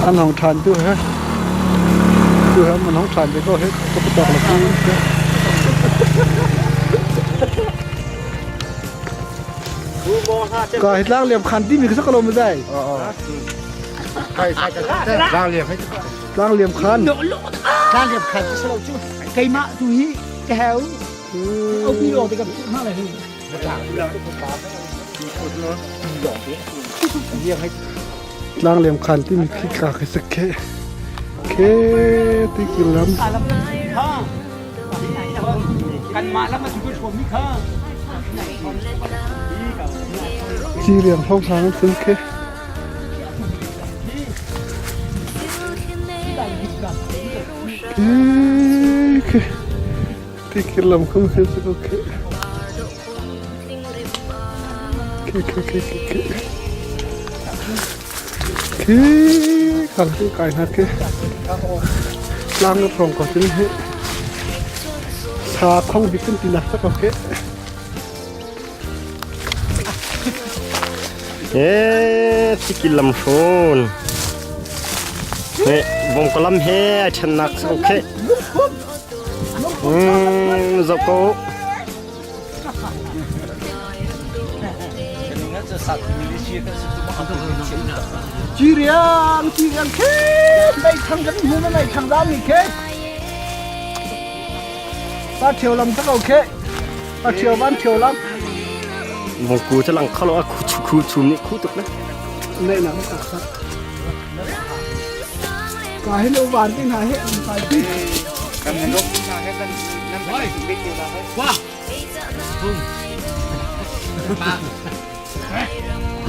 ăn hồng tràn tu hết mình hồng tràn thì có hết có cái tọt là có hết lang liềm khăn tí mình có lồng dài lang liềm khăn lang liềm khăn sao đâu chứ cây mạ tùy cái héo ông đi đồ thì gặp nó là gì lang liềm khăn tí mình khi cả cái sực kê tí kia lắmกันมาแล้วมาถึงชมนี่ค่ะ chi liềm phong sáng sực kê tí kia lắm không hết sực ok càng cái cài nát cái lang nó phòng có chân hết xa không bị chân tin nát tất cả cáiที่กินลำโชนเนี่ยวงกลำเฮชนักโอเคจบก็ chi riêng thế đây thằng dẫn hướng này thằng ra mình thế ba chiều làm rất ok ba chiều ban chiều lắm วงกูจะหลังเข้าแล้วคูชุมนี่คูตุกนะ này là cái thật cả hết lâu bàn cái này hết phải điกันนกให้กันนั่นไปถึงไปเกี่ยวแล้วว้า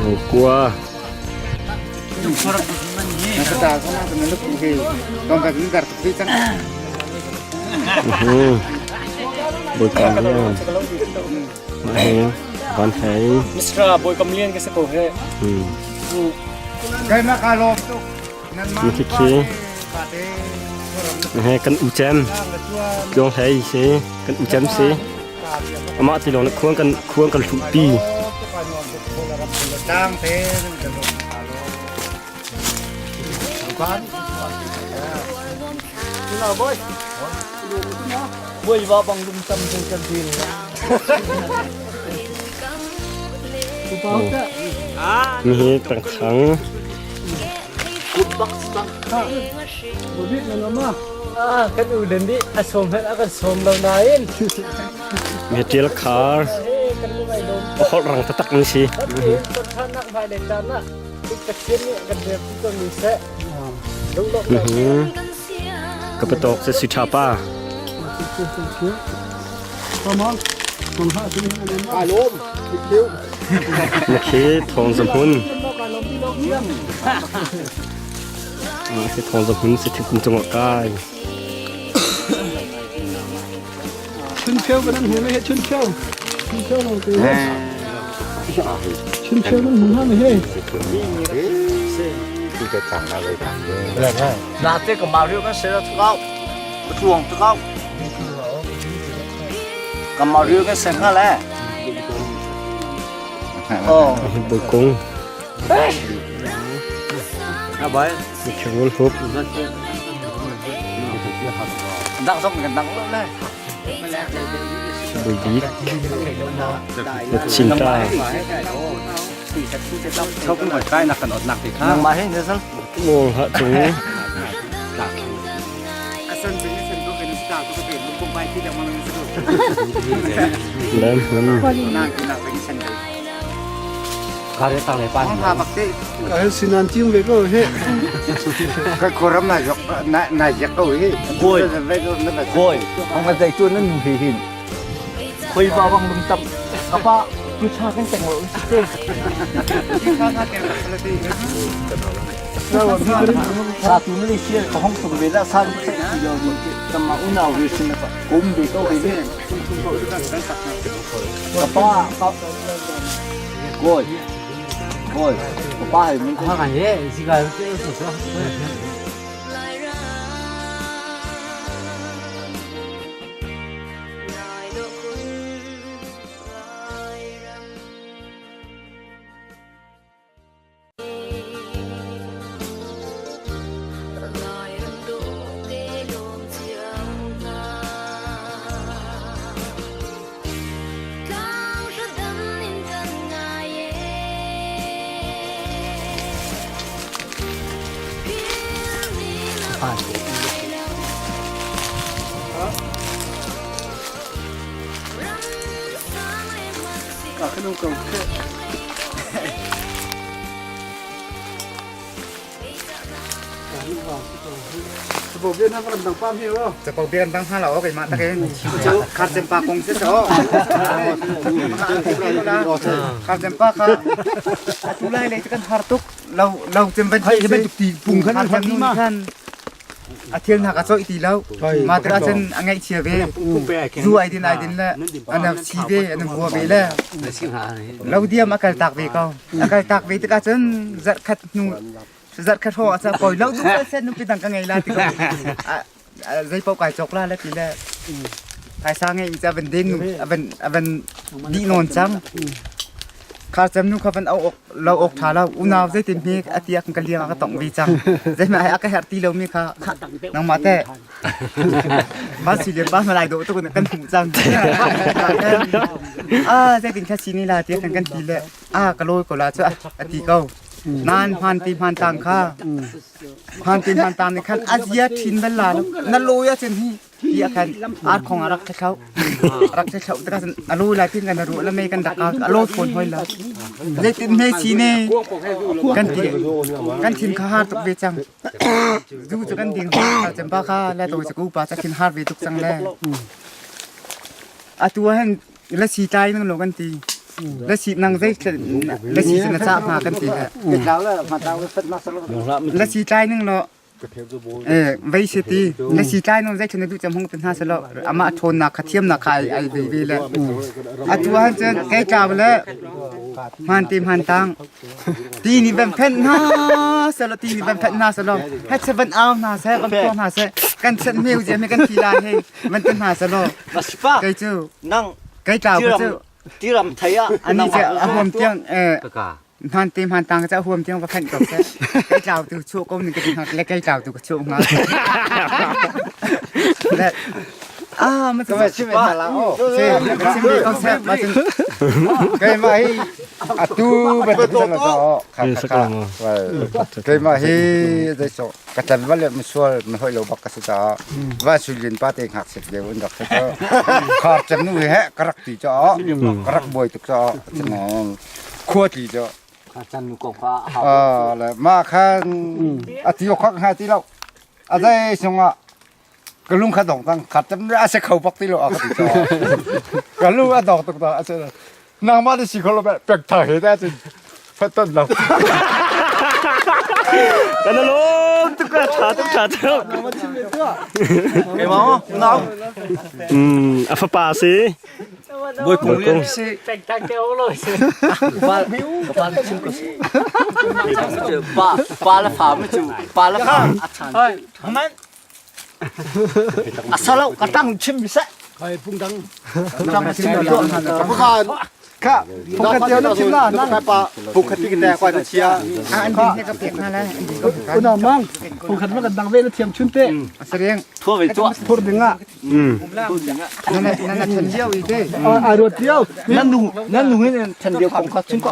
วงกัว นักตาเขามาเป็นลูกผู้ที่ต้องการกินการทุกที่จัง บอยกำเลียนมาเฮวันไฮ มิสตราบอยกำเลียนก็สักคนเฮ้ใครมาคาร์ลบนั่นมา มีคิมาเฮกันอุจมกองไฮสิกันอุจมสิอามาติลงนักควงกันทุกปี ดังเท่บ้านเราบ่อยว่าบังลุมจำจนกันทีเลย มีต่างขัง một biết là nó mà cái điều đến đi xôm hết đã cần xôm lần đấy มีเจลคาร์เขารังตักนี่สิ คนท่านักภายในจานน่ะติ๊กตะเคียนเนี่ยกันเดียวก็มีเสะลุงดอก กับประตอกสุชาป้า come on còn hai thứ nàyปลาล้มติ๊กคิ้ว เมื่อกี้ทองสมพุนที่ทองสมพุนสิทธิคุณจังหวัดกาย chân treo cái đang hướng này hết chân treo là cái chân treo nó hướng hai này hết นาเต้กับมาเรียวกันเสร็จแล้วทุกเอาทวงทุกเอากับมาเรียวกันเสร็จแล้วแหละโอ้ บุกง เอาไป มีเขียววุ้นฮุบ ดังส่งกันดังเลย บุยบีกชินตา เขาเป็นคนใกล้นักกันอดหนักติดข้างมาให้เนี่ยสิ โมงฮะจุง Asan siniก็เป็นสตาร์ก็เป็นลูกผมไปที่จะมาเป็นสะดุด เริ่มมัน น่ากินน่าเป็นเช่นเดิมข้าได้ตังค์ในบ้านห้องพาบักซี่ cái xin ăn chim về cơ hết ก็คนรับนายกนายกก็วิ่งโวยโวยเอามาใส่ตัวนั่นหินคุยบ้าบังลุงตับกระเพาะยูชากันแต่งหมดเจ๊ข้าวแกงอะไรดีSatu Malaysia ke Hong Kong beda satu kilo sama unau di sini pak. Kumbi kau ini. Apa? Goi. Apa ini? Apa ni? Jika itu susah. ขนมกงจะบอกเรื่องนั้นก็ลำดังปั้มพี่ว่า จะบอกเบียนตั้ง5เราเอาไปมาตะเกนขาดเต็มปากคงเสียจ้อขาดเต็มปากค่ะทุเรศเลยจะกันหาตุกเราเต็มเป็น ให้จะเป็นตุกตีปุ่งขนาดนี้มา อาเทียนหักกระโซอีตีแล้วมาตราเช่นอังไงเชียเวดูไอดินละอันนั้นชีเวอันนั้นหัวเวแล้วเราเดียมอากาศตากเวก็อากาศตากเวตราเช่นจัดขัดนูจัดขัดหัวจะปล่อยเราดูเส้นนู้นเป็นต่างกันไงล่ะที่ก็ใจปอกไก่จกล่าแล้วทีแรกไอ้สร้างไงจะเป็นดินเป็นดีนอนจังข้าจำนู้เขาเป็นเอาอกเราอกถ่าเราอุณาวใจติดมีอาทิตย์กันเลี้ยงก็ต้องวีจังใจไม่ให้อากาศตีเรามีค่ะน้องมาแต่บ้านสิเลียนบ้านมาลายโดตุกันกันหูจังใจติดแค่ชีนี่ละเทียกันทีแหละกะโลยก็ลาจ้ะอาทิตย์เขานานพันตีพันตังค่ะพันตีพันตังในขั้นอาเซียทินเวลานั่นรู้ยะเจนที่ที่อาคารอาร์ตของรักเขารักเขาแต่ก็อารมณ์ลายพิงกันรู้แล้วไม่กันดักอารมณ์คนห้อยละเด็กติดเมชีเน่กันทีมข้าฮาร์ตกเวจังดูจะกันดิ่งจำปาข้าและตัวจะกูปาจะกินฮาร์ตเวทุกจังแล้วตัวเห็นและชีใจนั่งลงกันตีและชีนั่งได้และชีจะน่ามากันตีแหละและชีใจนั่งเนาะไว้สิตีและสีใจน้องใจฉันดูจำห้องเป็น5สลบอามาทนนักเทียมนักใครไอ้บีแล้วตัวฮันเจนแกจ้าไปแล้วมันตีมันตังตีนี่เป็นเพน5สลบตีนี่เป็นเพน5สลบให้เซเว่นเอาหน้าเซเว่นตัวหน้าเซกันเซนมิวจะไม่กันทีละให้มันเป็น5สลบแกจูนั่งแกจ้าไปจูที่รำไทยอันนี้จะอาหอมเตียงมันตีมันตังจะห่วงเที่ยวกับแผ่นกับแค่ไก่เจ้าตัวโชว์ก็มีกระดิ่งหักและไก่เจ้าตัวก็โชว์มาและมันจะชิมไปทางเราชิมไปก็แซ่บมาจนไก่มาให้ตูเป็นตัวโตค่ะไก่มาให้ได้โชว์กระตันว่าเลยมันช่วยมันให้เราบักกระสุนว่าสุรินทร์ป้าเต็งหักเสร็จเดี๋ยวอันดับที่ก็ขาดจำนวนแฮะกระรักตีจ่อกระรักบอยตุกจ่อจะงงขั้วตีจ่อจันนุกฟ้าแล้วมาข้างอาทิตย์ข้างหาที่เราอะไรสงะก็ลุงขัดดอกตั้งขัดจำได้อาเซเขาปักที่เราอาขัดจ่อก็ลุงขัดดอกตั้งอาเซนางมาได้สิเขาเราแบบแปลกถ่ายได้จริงพัดต้นเรากันนะลูกตุ๊กตาตุ๊กตาเจ้าไอ้หมอน้องอาฟาปาสิบอยกุ้งสิแต่งเดียวเลยปลาชิมก็ปลาละฝาไม่จูปลาละฝาเฮ้ยทำไมสลับกระตั้งชิมพิเศษใครพุ่งดังชิมตัวหันพวกเขาค่ะพวกกันเดียวนั่งชิมหน้านั่งไปปะปุกขัดที่กันแต่ควายตะเชียอันนี้ก็เปียกมาแล้วคุณน้องมั่งปุกขัดว่ากันดังเว้ยแล้วเทียมชุ่มเต้เสียงทั่วไปทั่วพูดถึงอ่ะนั่นฉันเดียวอีกเด้รถเดียวนั่นหนูนี่ฉันเดียวของเขาชิมก็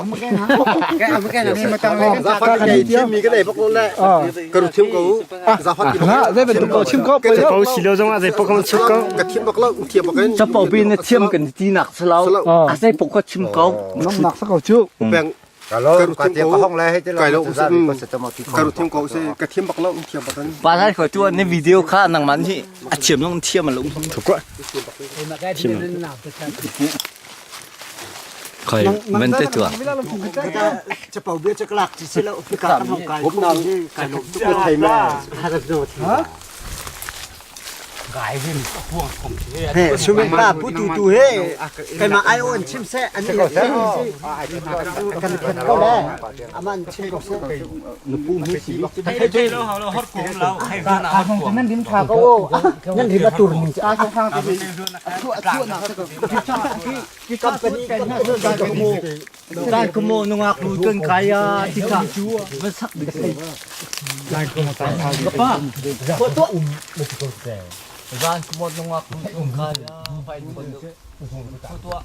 แกเอาแกนี่มาตั้งเลยซาฟัดกันเทียมมีก็ได้พวกนู้นแหละกระดูกเทียมกูซาฟัดกินนะได้เป็นตัวชิมก็ไปเป้าสิเลียวจังว่าได้พวกมันชิมก็กระเทียมบอกแล้วเทียมบอกกันจะเป่าปีนเทียมกันที่หนักสลาวอาศัยพวกเขาชิมก็น้ำหนักสักเขาชื่อแบ่งกะโลกระเทียมก็ห้องเลยให้จะเรากระเทียมก็ใช่กระเทียมบอกแล้วเทียมบอกกันปลาท่านขอตัวในวิดีโอค่านังมันที่เทียมต้องเทียมมันลงถูกกว่าเทียมใครมันเตตัวจะเป่าเบี้ยจะกลักจะแล้วพิการทำกายผมนอนกายลงทุกไทยมากายวินพวกผมเฮ้ช่วยป้าพูดตูเฮ้ใครมาไอโอนชิมแซ่อันนี้ก็กันก็ได้อามันชิมก็แซ่นุปูมีสีให้ช่วยเราฮอดกูเราให้เราฮอดกูนั่นดิมทาก็โอ้นั่นดิมตุรนี่อาข้างๆไปชั่วนะก็พิชาที่กับเป็นการขโมยการขโมยนงอักรู้จนขายาที่ขามันสักดิการขโมยตายก็ป้าตัวร้านขโมยนงอักรู้จนขายาไปคนตัว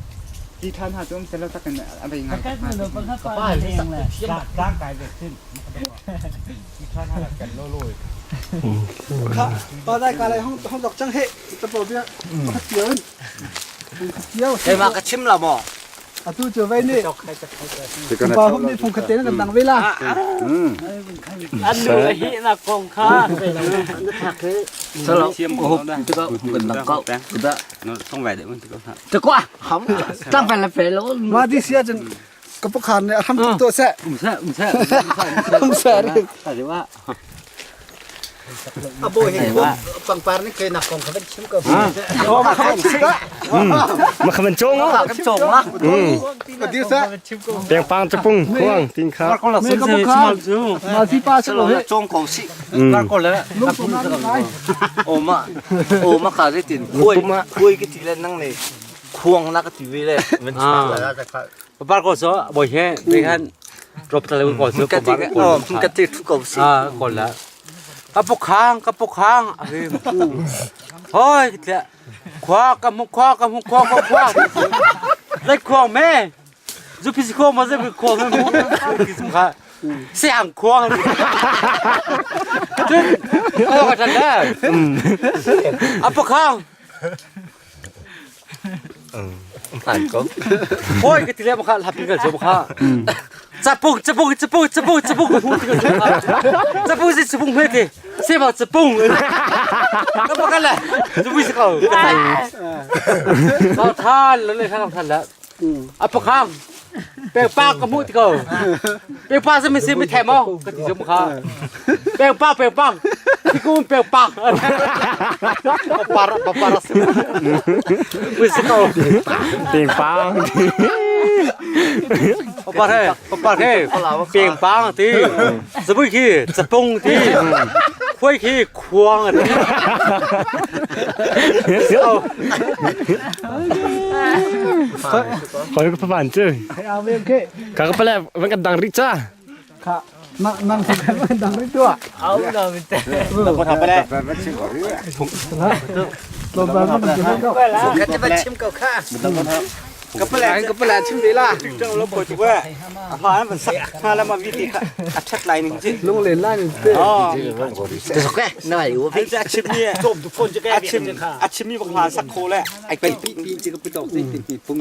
กี่ท่านหาตัวมันจะเล่าสักกันอะไรยังไง cái này nó vẫn phát ba liền nàyร่างกายเด็กขึ้นกี่ท่านหากันโล่ย ตอนได้การอะไรห้องดอกจังเฮจะบอกเนี่ยเดี๋ยวเดี๋ยว cái mà cái chim là mỏ ตู้เจอไว้นี่ปอผมนี่ผมขัดเต้นกันดังเวลา ăn được cái hị là con khá sao là chiêm hộp tức là gần là cậu tức là nó không phải để mình tức là tức quá không chẳng phải là phải lỗ มาที่เสียจนกระปุกขันเนี่ยทำตัวแสะ ủng xe ผมแสะเลย phải chứว่า อาโบเห็นปังปาร์นี่เคยหนักของเขาเป็นชิมกับโอ้มาเขาชิมก็ มาขมันจงอ่ะ cái trộm á มาดีซะ เปียงปังจะปุ้งควงตีนขา con là sân gì mà chứ มาที่ป้าฉันเลย trộm cổ xị con là ลูกผมนั่นไง ôm á cả cái tiền khui cái gì lên năng này khuông là cái gì lên mình bắt cổ số bồi he về han rộp tao lên cổ số cái gì cái gì thu cổ xị còn là cái bốc khang thôi cái khoa cầm lấy khoang mẹ giúp phi khoang mà giúp khoang mẹ cái gì mà xem khoang chứ không phải thật đấy bốc khang phải có thôi cái gì mà khá làm cái gì mà kháจับปุ่งไม่ดีเสียบจับปุ่งก็บอกกันแหละจะวิ่งเขาเราท่านแล้วเลยท่านเราท่านแล้วอ่ะปะข้างเปลี่ยนปากกับมุดเขาเปลี่ยนปากจะไม่เสียไม่แถมอ่ะก็ติดจมูกเขาเปลี่ยนปากที่กูเปลี่ยนปากปาระสิวิ่งเขา เปียงปัง ปาเร่เปลี่ยนปากที่จะวิ่งขี้จะปุ่งที่คุยขี้ควงอะไรขอให้พระบานจื้อ เอาเว้ยโอเค กากไปแล้วมันกันดังริจ้า ค่ะนั่งสิกันดังด้วยตัว เอาเราเป็นแต่ คนทำไปได้แบบชื่อของเรื่อง ลมแบบมันจะไม่เข้า ก็จะไปชิมกับข้า กับปลาชิมดีล่ะ จังเราปวดหัวพอแล้วมันสักพอแล้วมาวิธีค่ะอัดชัดไหลหนึ่งจิ ลงเล่นล่านี่เต้ อ๋อจะสักแก่หน่อยว่าพี่จะชิมเนี่ยจมทุกคนจะแก่ชิมมีบางหาสักโคแหละไอ้ปีจะก็ไปตกสิปีปุ้ง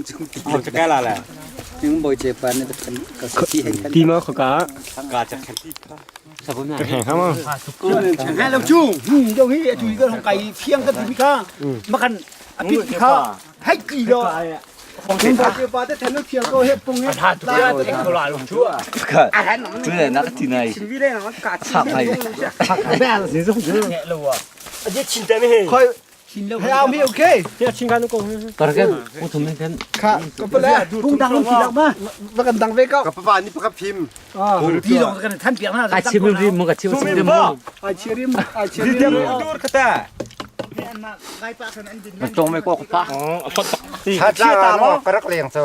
จะแก่ละแหละ ยังบ่เจ็บปานนี่เป็นก็สิให้กัน ตีมาขอกาก าจะแข็งที่สับผมหน่อย จะแข่งเข้ามา ให้เราจู้เจ้าพี่จุยก็ของไก่เพียงกันพี่ข้ามากันอภิข้าให้กี่ดอกของเจ้าเจ้าปาแต่แทนเพียงก็เฮ็ดปุ้งเฮ็ดได้เองก็หลายลงชั่วคือนักที่ไหน ชีวิตได้นะมันกาด ขับไป แม่สิส่งเด้อ อันนี้ชินแต่ไม่เห็น ค่อยให้เอามีโอเค เที่ยวชิงกันนุกง ตอนแรกกูทำไม่ทัน ค่ะก็ไปแล้วปุ้งดังมันสิดังมากันดังเว้ก็ กับป้านี่ประพิมพ์ พี่ลงกันท่านเปียกนะ ไอชิมริมมึงกับชิมริมมึง ไอเชริมไอเชริม ดูดกระแต มันตรงไม่กว่าป้า อ๋อฟดตี ถ้าเชื่อตามก็รักเลี้ยงโซ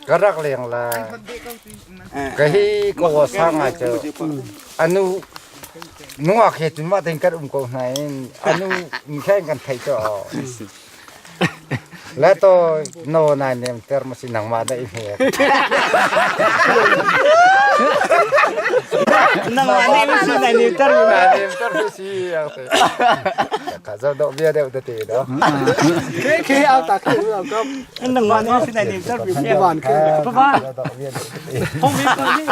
ก็รักเลี้ยงละก็ให้ก็สร้างอาจจะอันนู้นัวเขตจนว่าถึงกันก็ไหนอันนู้มีแข่งกันไทยจ่อและตัวโนนายเนี่ยเติมมาสิหนังมาได้เหตุ นั่งมาเนี่ยไม่ใช่ไหนนี่ตั้ง นายเนี่ยเติมสิอย่างเดียวข้าจะดอกเบี้ยเดียวเดียวเนาะ เคเอาตาเคเอาก็ นั่งมาเนี่ยไม่ใช่ไหนนี่ตั้ง บ้านเค ป้า ดอกเบี้ย ห้องนี้ตรงนี้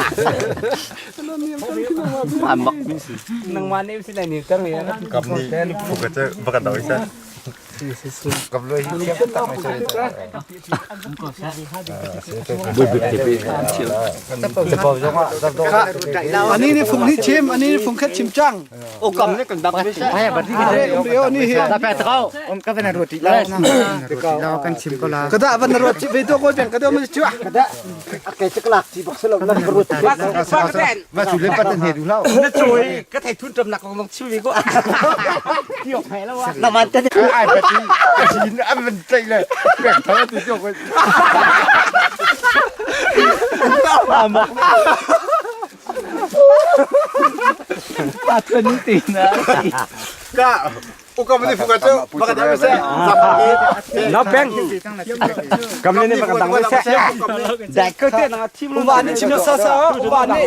ผ่านบักมิสินั่งมาเนี่ยไม่ใช่ไหนนี่ตั้งเนี่ย กับนี่ผมก็จะประกันดอกอีกแล้วกับเลยที่เทียบตัดไม่ใช่บุบบิบบิบจะบอกจังว่าจะต้อง อันนี้นี่ฝงที่ชิมอันนี้ฝงแค่ชิมจัง โอ้กำนี่กันดับไม่ใช่ให้บัดนี้ เดี๋ยวนี่เฮีย ตาแปดเท้า ผมก็เป็นรถที่เราเรากันชิมก็ลา ก็ได้วันรถไปตัวก็เป็นก็ได้มันชั่วก็ได้แกจะกลักที่บอกสลบนั่นรถ ป้าก็แดน ว่าสุดเลยปัตตานีดูแล้ว น่าช่วยก็ไทยทุนจำหนักของน้องชีวิตก็เกี่ยวแพ้แล้ววะน้ำมันจะ ไอ้ปะจีจีนอันมันใจเลยแบ่งเท่าที่จบไป ป้าเธอนี่ตีนะ ก็ ก็ไม่ได้พูดกันเจ้าปกติไม่ใช่สับปี น้องแป้งกำลังนี่มันกำลังไม่แซ่แต่ก็เต้นนะทีม อุบานนี่ชิมซาซาอุบานนี่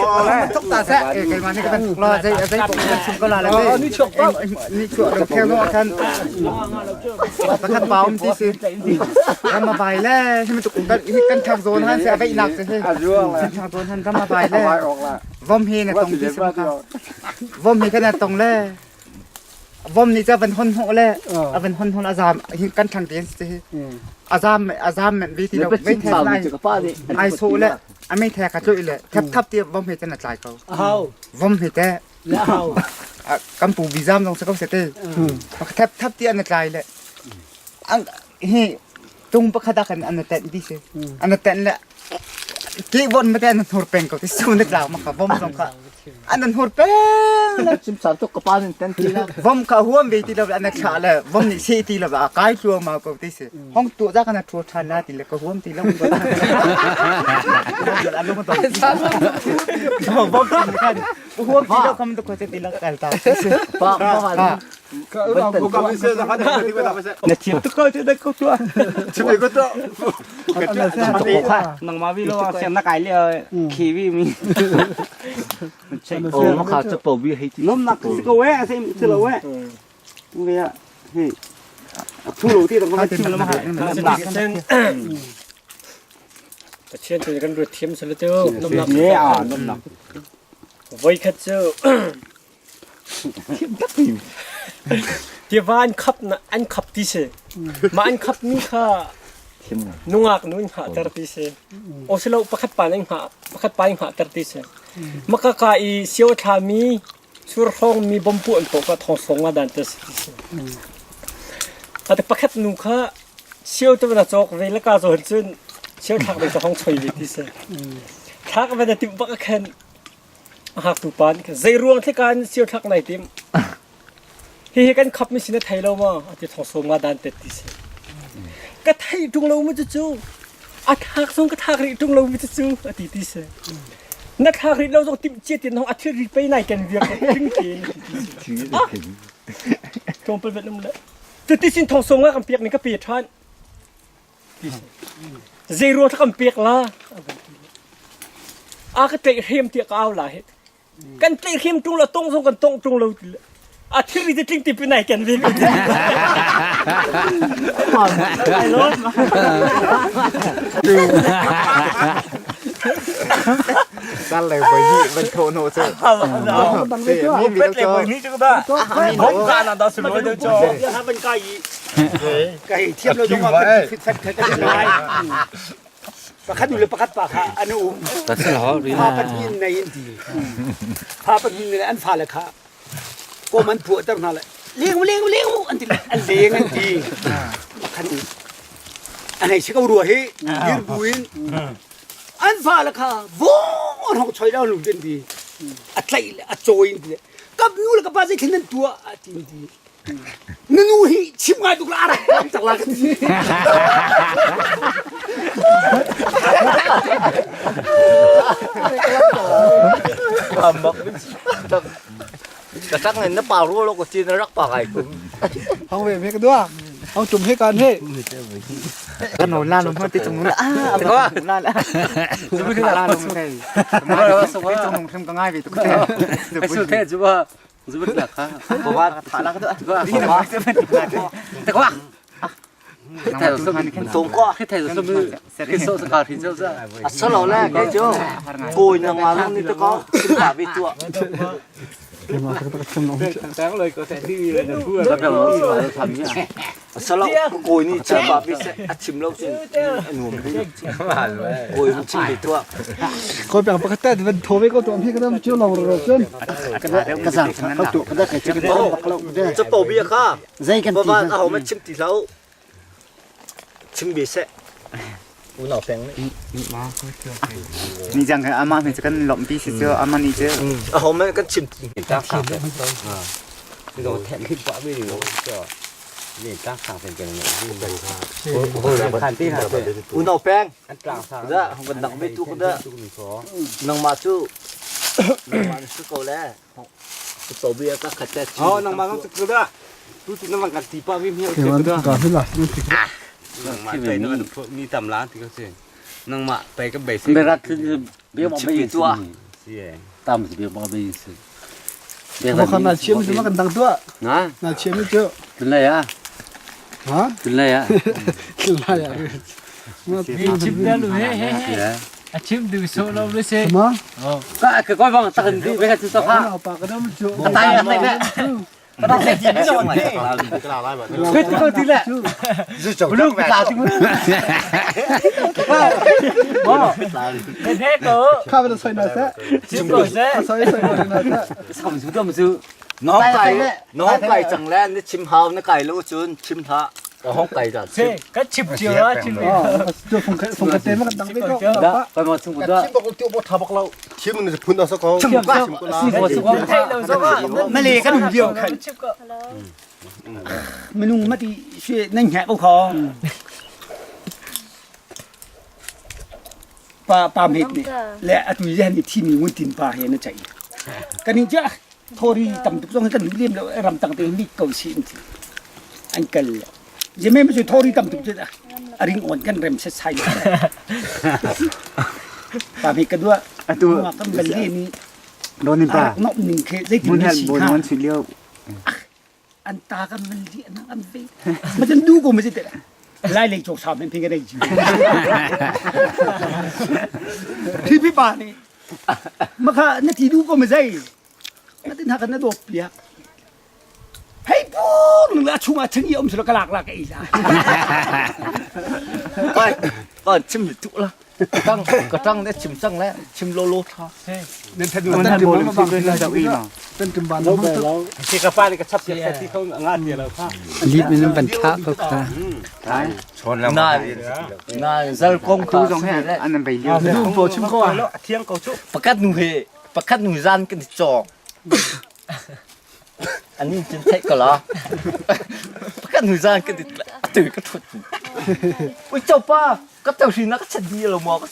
ทุกตาแซ่ ไอ้มันนี่ก็เป็นรอใจใจผมเป็นชุมก็ลาแล้วนี่ชกนี่ชกเราแค่รู้กันประคันเบาที่สิทำมาใบแล้วที่มันตุกกันทางโซนท่านเสียไปหนักเลยทางโซนท่านทำมาใบแล้ววอมเฮเนี่ยตรงที่สำคัญวอมเฮก็เนี่ยตรงแล้ววอมนี่จะเป็นคนหัวแล้วเป็นคนอาซามหิกันทางเดียนสิอาซามเหมือนวิธีเราไม่แทนไอโซแล้วไม่แทนกันจุยเลยทับเตียววอมเฮจะหนักใจเขาวอมเฮแต่แล้วกัมพูวิซามลงสักเสร็จทับเตียวหนักใจเลยอันเฮตรงประคดกันอันนั้นแต่ดิสิอันนั้นแต่ละ กี่วันไม่ได้นั่นหัวเป็นก็ที่สุดนึกแล้วมาครับผมส่งค่ะอันนั้นหัวเป็นแล้วจิมสารตุกกระปานเต็มที่แล้วผมเขาหัวมีที่เราอันนั้นขาเลยผมนี่ซีที่เราอากาศชัวมาก็ที่สิห้องตัวจ้ากันทัวร์ทันแล้วที่เราก็หัวที่เราก็ได้อันนั้นมันต้องผมกินกันหัวที่เราคำตัวที่เรากันตาป้าก็เราคุยกันไม่เสร็จนะครับที่เราไม่เสร็จเนี่ยเทียบตัวก็จะได้ก็ตัวช่วยก็ตัวนังมาวิโลเสียงนักไก่เลี้ยขีวิมีโอ้มาขาจะปวิให้ที่น้ำหนักสิก็แหวะสิสิเราแหวะเวียเฮ้ยทุลุที่ต้องมาชิมแล้วมาให้น้ำหนักเช่นเช่นตัวกันรวดเทียมสลัดเจ้าน้ำหนัก เนี่ยน้ำหนัก ไว้คัดเจ้าเดี๋ยวว่าอันขับนะอันขับที่เสมาอันขับนี่ค่ะนุ่งอักนุ่งหาตรติเสโอเสลาประคัดปานิงหาประคัดปานิงหาตรติเสมักกะอีเสียวทามีสุรทองมีบอมปุ่นปกทองสงมาดันเตสแต่ประคัดนุ่งค่ะเสียวตัวนั้นจอกเวลกาโซนจุนเสียวทักไปจะห้องช่วยวิธีเสทักไปแต่ติมปักแค่หากตุปานใจรวงที่การเสียวทักในติมเฮียกันขับไม่สินะไทยเรามาอาจจะทองสงมาดันเตติเสก็ไทยตรงเราไม่จะจูอาทักส่งก็ทักรีตรงเราไม่จะจูอาทิตย์เสนักทักรีเราต้องติมเจี๊ยนน้องอาทิตย์รีไปไหนกันเวียกันถึงเกณฑ์ตรงเป็นแบบนั้นเลยจะติสินทองสงว่ากันเปียกนี่ก็เปียกท่านเซโร่ถ้ากันเปียกละก็เตะเฮียมเตียกเอาละเหตุกันเตะเฮียมตรงเราตรงส่งกันตรงเราอาทิตย์นี้จะทิ้งติดไปไหนกันเวียกันไอ้รถสั้นเลยไปยี่เป็นโทโนเซอร์นี่มีตัวนี่จุดบ้าผมการนั่นตัวสุดเลยเดี๋ยวจอถ้าเป็นไก่เทียมเราต้องมาฟิตเซ็ตแค่กันได้ประคัดอยู่เลยประคัดปากค่ะอันนู้นพาปัญญินในอินดีพาปัญญินในอันฟาเลยค่ะก็มันผัวตั้งนานเลยเลี้ยงอันที่อันเลี้ยงอันดีคันอันไหนเชื่อรัวให้ยืนบุญอันฟ้าละค่ะวงห้องช่วยเราหนุ่มเด่นดีอัดไหลอัดโจยดีกับนู้นละกับป้าจะขึ้นตัวอัดดีนู้นชิมง่ายตุกละอะไรจากละกันดีกระซักเงินน้ำเปล่ารู้ว่าเราก็จีนรักปากไอ้คุณ ห้องเวรกันด้วยห้องจุ่มให้กันเฮ้ ก็โน่นล่าลงมาติดตรงนู้นละแต่ว่าล่าละจะไม่ถึงล่าลงใช่สมมติตรงนู้นทำก็ง่ายไปตุ๊กตาไปสุดเทศจุบะจุบะหลักค่ะบอกว่าฐานะก็ได้นี่นะแต่ว่าไทยสมัยตรงก็ไทยสมัยคือโซสกัดที่เจ้าจ้าสโลแรกไอ้เจ้ากูยังมาแล้วนี่ตะก้อขึ้นมาวิตัวแต่เลยก็แต่ที่เลยนะเพื่อนแล้วเราทำเนี่ยสโลกูนี่จะแบบวิเศษชิมเราสิหนุ่มกูมันชิมวิตัวคนแปลงปกติเป็นโทรไปก็ตัวพี่ก็ต้องเชื่อเราจนกระสังเขาตัวก็ได้แค่จะโตจะโปเบียค่ะเพราะว่าเขาไม่ชิมตีเราชิมวิเศษอุณหภูมินี่จังอามาเป็นกันหล่อมที่เสืออามานี่เจ้าเขาไม่กันชิมตั้งสามนี่เราแทนขึ้นกว่าไม่ดีก็นี่ตั้งสามเป็นกันเนี่ยนี่เป็นค่ะโอ้โหขันที่หาอุณหภูมิอันกลางสามเด้อมันหนักไม่ทุกเด้อน้องมาชูน้องมาชูโกแล้วโซเบียก็ขัดใจอ๋อน้องมาต้องจุดเด้อ รู้สึกน้ำมันกันตีป้าวิ่งเหี้ยว เดี๋ยว เจ็บ มัน ด้วย ก่อนที่หลังมัน นั่งมาไปนั่นมีตำร้านที่เขาเสียนั่งมาไปก็เบสิก Berat dia mau beli tua. เสีย Tam dia mau beli. บอกขนาดเชี่ยมจะมากันดังตัว Nah, นาเชี่ยมไม่เจอ benar ya. ฮะ Benar ya. คืออะไรอ่ะมาตี chim đen rồi he he Ya. à chim từ số lâu đấy xe มา Cái coi vòng tận đi với cái thứ เอาปากก็ได้มันเจอ tay này nè. Nó sẽ chỉ biết rồi. Biết cái tí lẹ. Belum kita tunggu. thế thế cơ ข้าไปจะใส่หน่อยซะ chim rồi xe ใส่หน่อยซะ Xong rồi đâu mà dư. น้องไก่จังแลนนี่ชิมเฮานี่ไก่ลูกจุนชิมทะก็ห้องไก่จัด xe cái chim chiều đó chim อ๋อเจอฝงกระเตนมากันดังไปก็ Đó, coi một chung một đó.บอกtiêuบทาบอกเราชิมมันจะพุ่นเอาสักกอง Chung một quá. Xin của xin của. thay đâu số mà ไม่เลยกันเดียว chim cơ ไม่นุ่งมาที่ช่วยนั่งแหกเอาคอปลาเม็ดนี่และอตุยยันที่มีวันตินปลาเห็นใจกันนี่จ้ะทอรีตำตุกต้องให้กันเรียมแล้วรำตังเตมีเก่าสินอันกันยังไม่ใช่ทอรีตำตุกจ้ะอริงอ่อนกันเริ่มใช้ปลาเม็ดกันด้วยตัวกันเป็นเรื่องนี้โดนนี่ปลานกหนึ่งเคยได้ถึงสี่ห้าอันตากันมันเลี้ยนอันเป็นมันจะดูกูไม่ใช่แต่ไล่เลยโจกสาวเป็นเพียงแค่ได้จริงที่พี่ป่านี่มาค่ะนาทีดูก็ไม่ใช่มาตินหากันนะตัวเปียกให้ปูนึงละชุ่มอ่ะถึงยอมสุดกระลากไอ้ละ ก็ชิมจุละตั้งก็ตั้งได้ชิมสั่งแล้วชิมโลโลทอ เดินทางดูมันโบนมาบังเลยดอกอีเป็นจุ่มบานแล้ว ที่กระป้านี่ก็ชับเสียที่เขางานเดียวแล้วค่ะ รีบมันบรรทัดก็ค่ะ ชนแล้วน่าเซลกงคือตรงนี้อันนั้นไปเลี้ยว ดูโบชิมก็ แล้วเที่ยงเขาชุบ ประกัดหนูเฮประกัดหนูรันกันจอกอันนี้จนเทก็เหรอประกัดหนูรันกันตื่นก็ทุดอุ้ยเจ้าป้าก็เจ้าสินะก็ชัดดีเรามองก็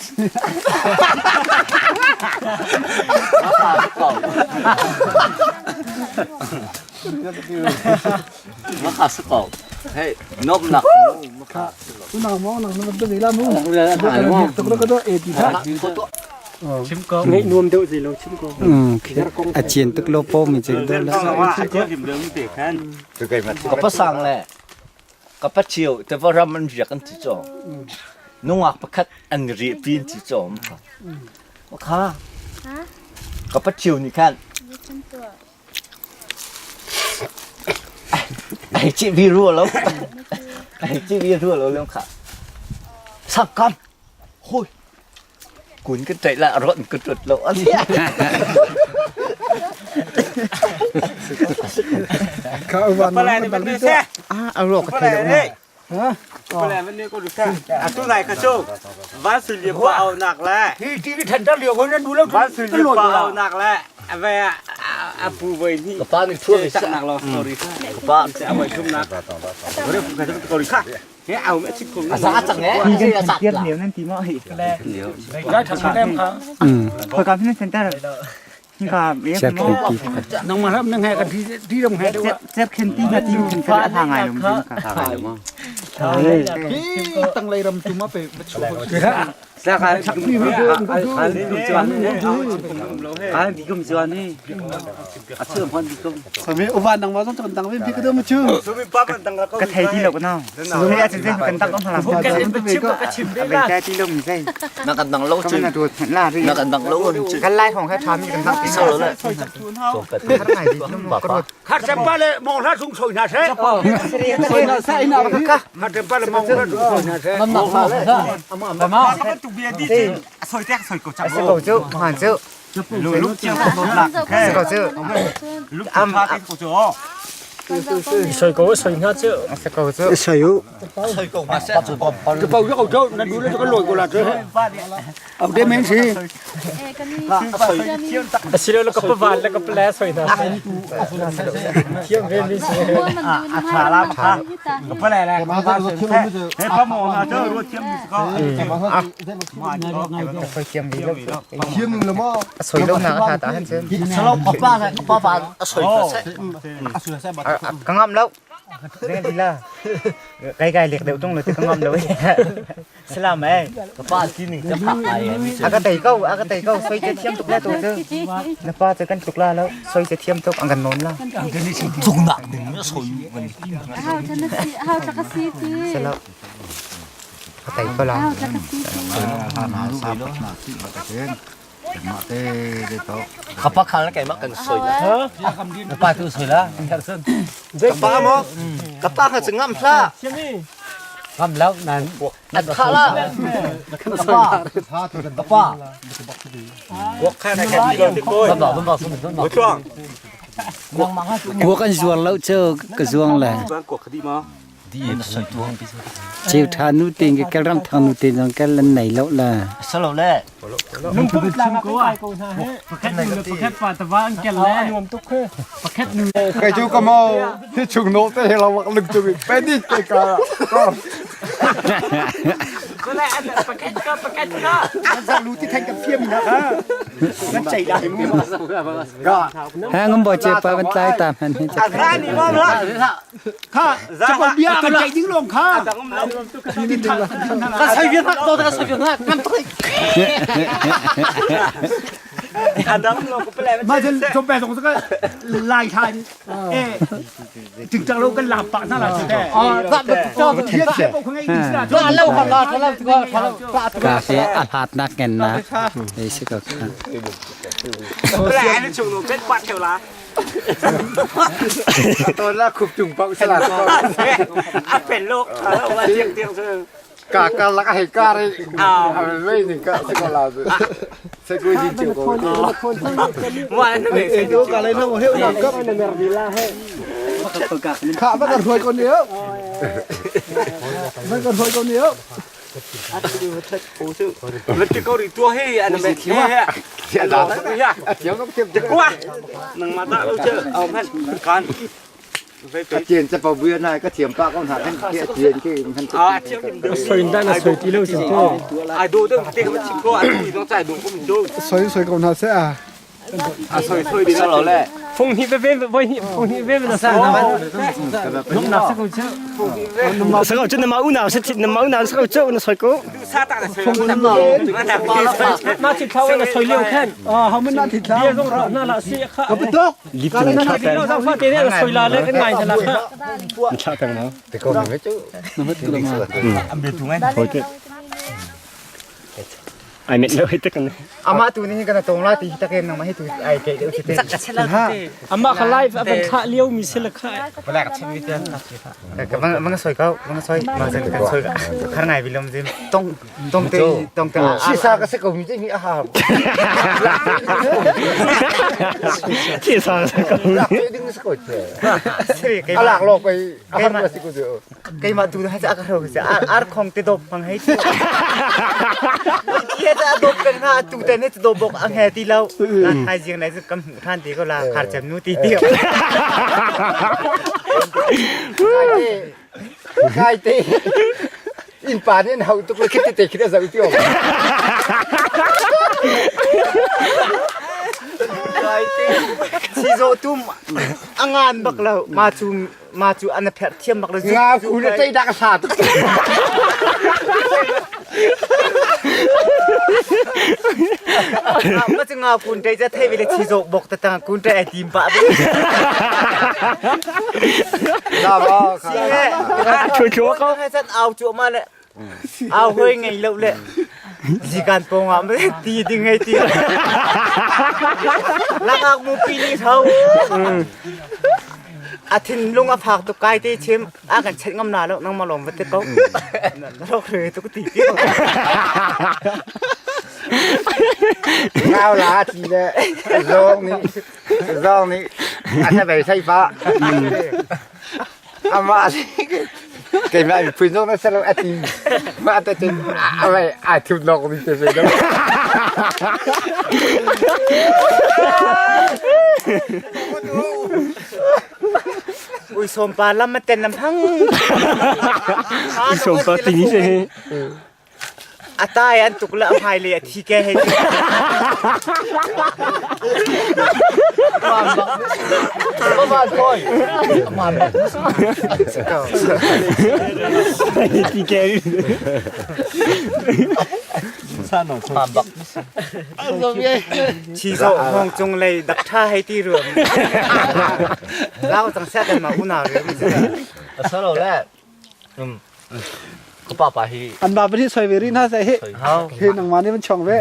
มาขาสกอเฮ้ยนบหนักมาขา คุณน้องมองหนังมันเป็นอะไรมั้ง Là ตกแล้วก็ต้องเอทีท่า chim cơ ไงนวมเดียวสิเราชิมก่อน อาเจียนตึกโลโปมีจึงได้แล้ว ว่าไอ้เจ้าหิมเรื่องเด็กแค่ ก็ภาษาแหละก็ปัจเจียวแต่ว่าเรามันเรียกกันที่จอนุ่งอักประคัดอันเรียบปีนที่จอมค่ะว่าค่ะก็ปัจเจียวนี่ค่ะไอ้จีวีรัวแล้วไอ้จีวีรัวแล้วเรื่องค่ะสักคำโอ้ยกุนก็ใจละร้อนก็จุดแล้วอันนี้ เขาวัน ปลาเนี่ยมันไม่แซ่ เอาหลอก ปลาเนี่ยปลามันเนี่ยก็ดูแซ่อ่ะตัวไหนกระจุกวัดสุริยะเอาหนักแล้ว ที่ท่านจะเลี้ยวคนนั้นดูแล้ว วัดสุริยะเอาหนักแล้วแม่อาปูไว้ที่ กับป้านี่ช่วย จั สั ก ก หนักเราสอรี่ค่ะ กับป้า จะเอาไว้ชุ่มนักเรื่องการจะกรีค่ะเฮ้ยเอาแม่ชิคุ อาสาจังแง่ที่จะสัตว์ละ นั่นทีมั้ง ได้ทำได้มั้งครับ พอการที่นั่นเซ็นเตอร์นี่ก็เรียกน้อง น้องมาครับนั่งแห่กันที่โรงแห่ด้วยว่า เจ็บเข็นตีนาทีถึงฟ้าทางไงลงดินค่ะ ตั้งไรรำจุมาไปช่วย แล้วการ นี่ไม่ดูดู ดีกุมจวนนี่อาเชื่อมพันดีกุม สมัยอุบานดังว่าต้องดังไม่พี่ก็เดินมาชื่อ สุวิปั๊บมันตั้งแล้วก็ กระเทยที่เราก็น้องเฮ้ยอาจจะเป็นกันตั้งต้องพลัง cái chim cái chim đấy เป็น là แต่ที่เรามีใจ นักกันดังโล ก็ จึ ไม่ ง น่าดูล่าที่ นักกันดังโลจึง กันไล่ของแค่ทำมีกันตั้ง ที่สุดเลยจบกัน ข้างไหนดีน้องกระโดด ข้าจะไปเลยมองท่าสูงสวยนะเช่สวยนะใส่หน้าค่ะข้าจะไปเลยมองท่าสูงสวยนะเช่ มันหนักมากเลย mà ตุกเบียร์ที่สวยแท้สวยกว่าจัง สกอเจ้าหันเจ้า ลูกเจียวผมหนักแค่ สกอเจ้า ลูกอ้ำพาไปกูจ่อ soi cổ soi ngã chứ soi cổ chứ สวยอยู่ ใช่กงมาเซ็ต กระเป๋ายกเอาเจ้านั่นดูแล้วจะก็ลอยกูละเจ้าเอาได้ไหมสิ xin lỗi là có vài là có lẽ soi nè thiêng về đi soi ขาลาค่ะก็เพื่ออะไรมาบ้านเสร็จแค่ให้พ่อมองนะเจ้ารถเทียมมีก็ soi thiêng đi đâu เที่ยงนึงแล้วมั้ง soi đâu nào thà ta hắn chứ สลบกับป้าเลยกับป้าบ้านสวยก็เซ็ต căng ngâm đâu nên đi là cái liệt đều trong là từ căng ngâm đâu Salam eh. Apa sini cepat ai. Agak tay kau soy je thiam tuk la tu tu. Napa je kan tuk la lo soy je thiam tuk angkan non la. Tung nak ding soi man. Hao ta kasi ti. Salam. Tay kau la. Hao ta kasi ti. Kapak kal kai mak kan soi. Apa tu soi lah. Karsen. Kapa mo. Kapa ka sengam sa. Ngam lau nan. Nak khala. Apa? Apa? พวกข้าในแคมป์ที่โกย Bấm vào xuống. ช่วง Cuộc ăn ruộng lâu chờ cái ruộng là บ้านกวกคดีมา Đi nó soi tuang. chiều thà nu tiền cái răm thằng nu tiền rồi cái lần này lâu là Sao lâu lẹ. นุ่มปุ๊บลางกูอ่ะประแคทนึงประแคทปาตะวันแก่แล้วนวมตุ๊กคือประแคทนึง cái chú có mau thì chúng nó tới là mặc lực chuẩn bị bé đi cái cả con ก็แล้วประแคทก็ Ra lu ti thanh cặp thiam na. Nó chảy đại mu. ha ngâm bò chè pa bên tai tạm hắn hết chắc ข้านี่ว่าข้าจะคนเบี้ยมันใจยิ่งลงข้า Kan sai viên hak to kan sai viên hak. Ngam toi. อันนั้นเราก็ไปแล้ว มาจนชมแปดสองสักลายทันจึงจะรู้กันหลับปะนั่นแหละใช่ Tak betul. เทียบเทียบพวกคนไอ้ดิสนะ Kalau kalau cà phê ăn hạt nát ngàn ná đấy sẽ có แปลนี่ช่วงนู้นเป็นปัดเขียวละ tôi là khúc trùng bão sẽ là con อ่ะเป็นโรคแล้วว่าเตียงคือ cả cả là cái cả đấy lấy thì cả sẽ còn là sẽ có gì chịu có ว่านั่นเอง cái đó cả lấy nó một hiệu đẳng cấp khả bắt cần thôi con níu bắt cần thôi con níu แล้วจะเขาดีตัวให้อันนั้นเป็นที่ว่าอันนั้นไม่ยาก thiếu nó kiếm จะกว่านังมาตาเราเจอเอาแม่การ cái tiền sẽ vào viên này cái thiểm bạc con thằng cái tiền cái thằng อ่าเที่ยวกินเดือด สวยด้านน่ะสวยที่เร็วสิโต อ่าดูต้องเต็มมันชิมก็อ่ะดูต้องใส่ดูก็มันดู xoay con thằng sẽ à อ่ะสวยดีแล้วแหละ ฟงฮีเว่ไว้ฮีฟงฮีเว่มันซะนุ่มหนักสักคนเช้าสักคนจนมาอุ่นหนาวสักทีมาอุ่นหนาวสักคนเช้าน่ะสวยกู ซาตาสวยมันหนาวมันแต่ปลาแล้ว มาที่เขาน่ะสวยเร็วแค่อ๋อเฮามันน่าติดเดี๋ยวต้องรอนั่นล่ะสิค่ะก็ตกลิฟต์มันชาแต่เราฟังเนี่ยสวยละเลยกันไงซะล่ะค่ะมันชาแต่เนาะ thì con phải chứ ai mệt lâu hết tất cả Ama tu ni kan tong la ti ta ken nang ma hi tu ai ke tu ti. amma khalai aban kha liu mi sel kha Ka mang soi kau mang soi ma sen kan soi khar ngai bilom jim tong te si sa ka se ko mi mi a ha. chi sa ka lạc cái đinh sẽ có thể Si ke à lạc lộc cái cái mà là gì cũng được ke ma tu ha sa ka ro se ar khong te dop pang hai ti. Kia ta dop kan ha tu te ne dop bok ang he ti lau. Hai jing nai se kam than ti ko la khar cham nu ti ti. hai tê in pan nên hậu tôi cái tê kia ra tiêu Si zo tu angan bak lau ma chu an pher thiam bak lau. nga cú nó tây đặc sạt Ma chu nga kun te ja thei vile chi zo bok ta tang kun te ai tim ba. ra vào Si he chua chua ko he sat au chu ma le au hoi ngai lo le ji kan po nga me ti ding ngai ti la ngak mu pi ni thau a thin lung a phak to kai te chim a kan chet ngam na lo nang ma lom te ko lo khre to ti ti ngao lá thì nè rong này anh ta về xây phá à mà cái mẹ phun nó sẽ là tìm mà ta tìm à mày ai thiếu nó cũng đi về đâu ui som pa lam ma ten lam hang som pa ti ni se atai an tukla phai le thi ke he ประมาณค่อยประมาณที่แกซาหน่อยความบักชีโซ่ห้องจงเลยดักท่าให้ที่รวมเล่าตั้งแท้กันมาอุณาเรื่องนี้สโลแหละก็ป้าไปอันบาปที่ซอยเวรีน่าจะเห็นหนังมานี่มันช่องเว้ย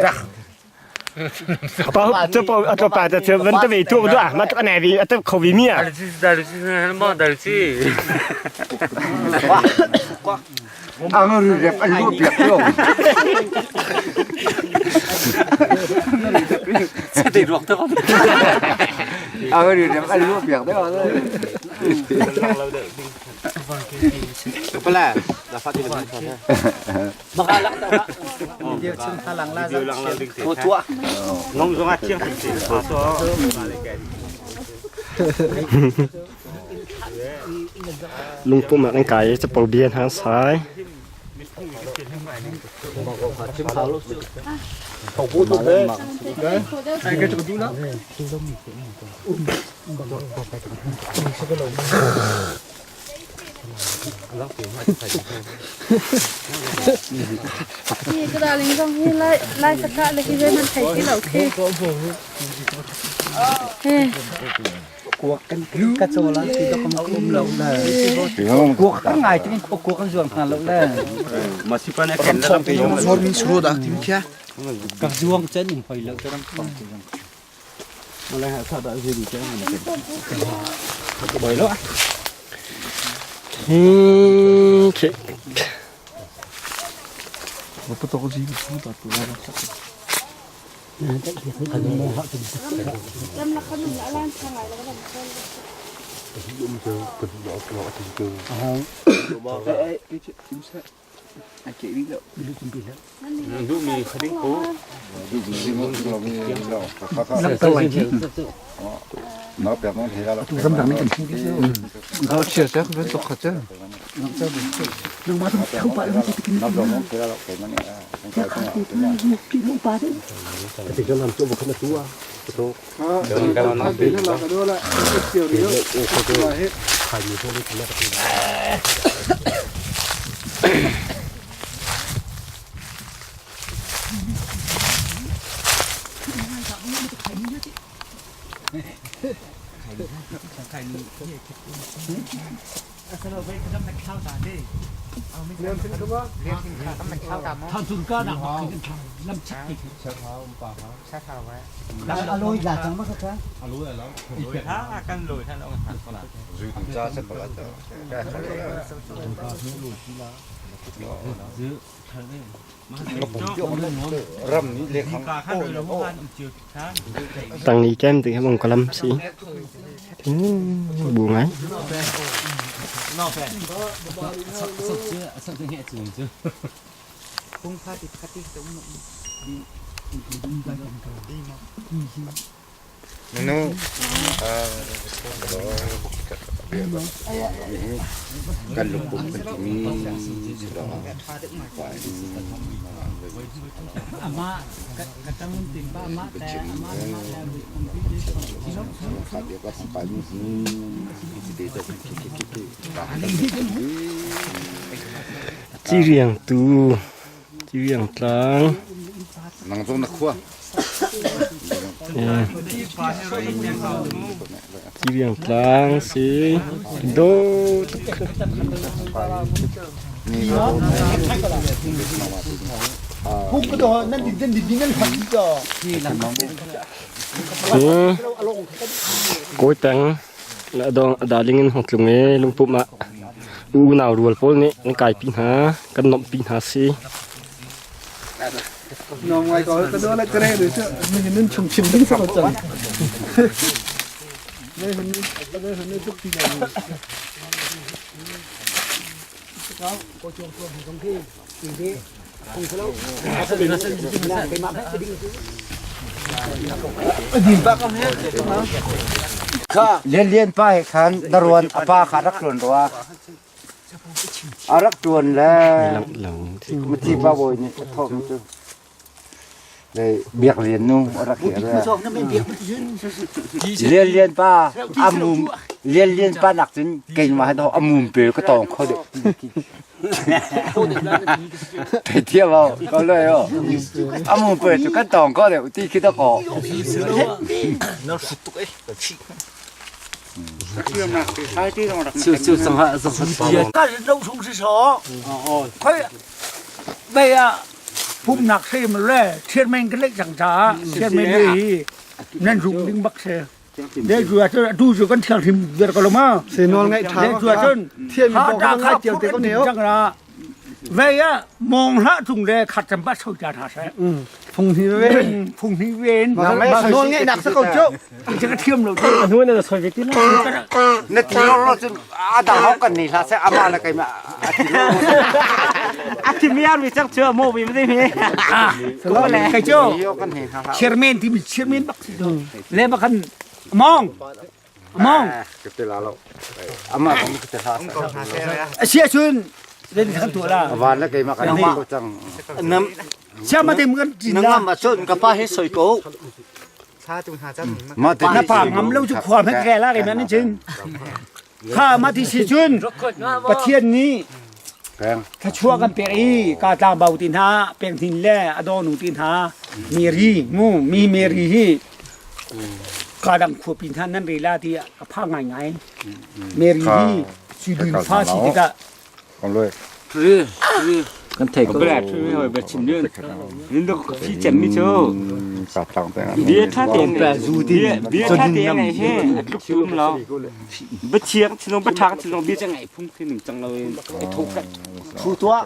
ป้าจะป้าจะป้าจะเชื่อมันจะไปทั่วด้วยมันจะไหนดีจะเขาวิมีอ่ะเอาเรื่องเรียบอันรูปเปียกลงจะติดรวกตัวเอาเรื่องเรียบอันรูปเปียกได้ก่อนเลยไปแล้วเราฟังที่มันมาหลังแล้วเดี๋ยวฉันหลังแล้วตัวน้องจงอาเชียงสิลุงปุ่มร่างกายจะเป่าเบียร์ทางซ้ายเขาพูดถูกเลยไอ้แกจะดูแล้วนี่ก็ได้ลิงต้องให้ไล่สกัดเลยที่มันใช้ที่เราเทกลัวกันกระโจนแล้วที่ต้องมาอุ้มเราเลยกลัวตั้งไงที่มันกลัวกันส่วนกันเราเลยมาสิปันแข่งแล้วไปยงชนมีสูดอ่ะที่มันแค่กับช่วงเส้นไฟเลิกจะต้องฟังมาเลยฮะถ้าได้ที่ดีแค่ไหนบ่อยแล้วเข我不着急，我把主要的事。nó bẹp nó thì ra là tâm trạng nó cần không biết nó chia sẻ với tục thật chứ nó mà không phải nó thì ra là cái nó thì cho làm cho một cái túa số cái nó thì nó là đưa lại chiều đi rồi hết phải nhiều thôi thìท่านสุนก็ดังลำชักอีกอร่อยอยากจังมากครับถ้ากันลอยท่านเอาหันฝรั่งจะเสร็จแล้วรำนี้เล็กของtăng đi kem từ cái mông column xí buồn ấy nóกันลุกบุกเป็นที่มีอาม่ากระจังติ่งบ้าอาม่าแต่อาม่าขาดเดียวก็ทำไปนี่ดีจะchỉ riêng tu chỉ riêng trắng năng giốngนักขั่วchỉ riêng trắng xí đô cũng cái đó nên đi nên phải cho cối trắng là đó đã linh học trường ấy lung phụ mà u nào ruột phố này nó cài pin há căn nộm pin há xí nó ngoài có cái đó là cái này đấy chứ mình nên trồng chim đến sao chẳng đây hình như chút gì này có chuông không khi thì không có lâu cái mặt hết đi bác không hết liênไปขันดรวนอปาขารักรวนรัวอารักรวนแล้วมันที่บ้าบอยเนี่ยทอมจุ đây việc liền nu ra kia rồi nó mới việc liên pa amum liên pa nặc chính kinh mà đó amum bể cái tòng khó được thấy thiệt vào có lời không amum bể cho cái tòng có được tí khi đó có siêu sang hạ sang cái đâu xuống xí xó khơi bây giờ phun nặc xí mà lẽ thiên minh cái lấy chẳng trả thiên minh đi nên dùng đinh bắc xe để rửa cho tu rửa con thiang thì việc có lắm à sẽ non ngay để tháng rửa cho thiên họ bộ đã không khai ngay chiều thì có nếu chẳng là vậy á mong hạ dùng để khát chấm bắt sâu chả thả sẽ phùng thì về phun thì về mà non ngay đặt sẽ cầu chốt chỉ cái thiêm đầu tiên nuôi nó xoay việc tí nó nét nó chứ đào học cái này là sẽ ama là cái mà thì mi ăn vì chắc chưa mua vìไม่ได้มี cái chỗ chairman thì mình chairman bắc lên mà khăn mong cái tên là lâu ama cũng cái tên là xe xuân lên khăn tuổi là và nó cái mà cái này có chẳng nấm xe mà tìm cái gì nấm là mà chôn cái pa hết sôi cố mà thì nó phẳng ngắm lâu chụp khoan phải kẻ lá cái mà nó chừngข้ามาที่สิจุนประเทศนี้ cái ถ้าชั่วกันเปียอีกาตามเบาตินหาเปียงทินแล่อดอนุตินหามีรีงูมีเมรีฮีกาดังขวปินท่านนั่นเรลาที่กับผ้าไงไงเมรีฮีสีดินฟ้าสีติกะ còn lui con thầy có đẹp thôi rồi về chìm nước nên được khi chém đi chưa cả trắng thế biết thắt tiền là dù thì biết thắt tiền này hết lúc xuống lo bất chiếng chứ không bất thắng chứ không biết cho ngày phun thì mình chẳng lời thu cắt thu tua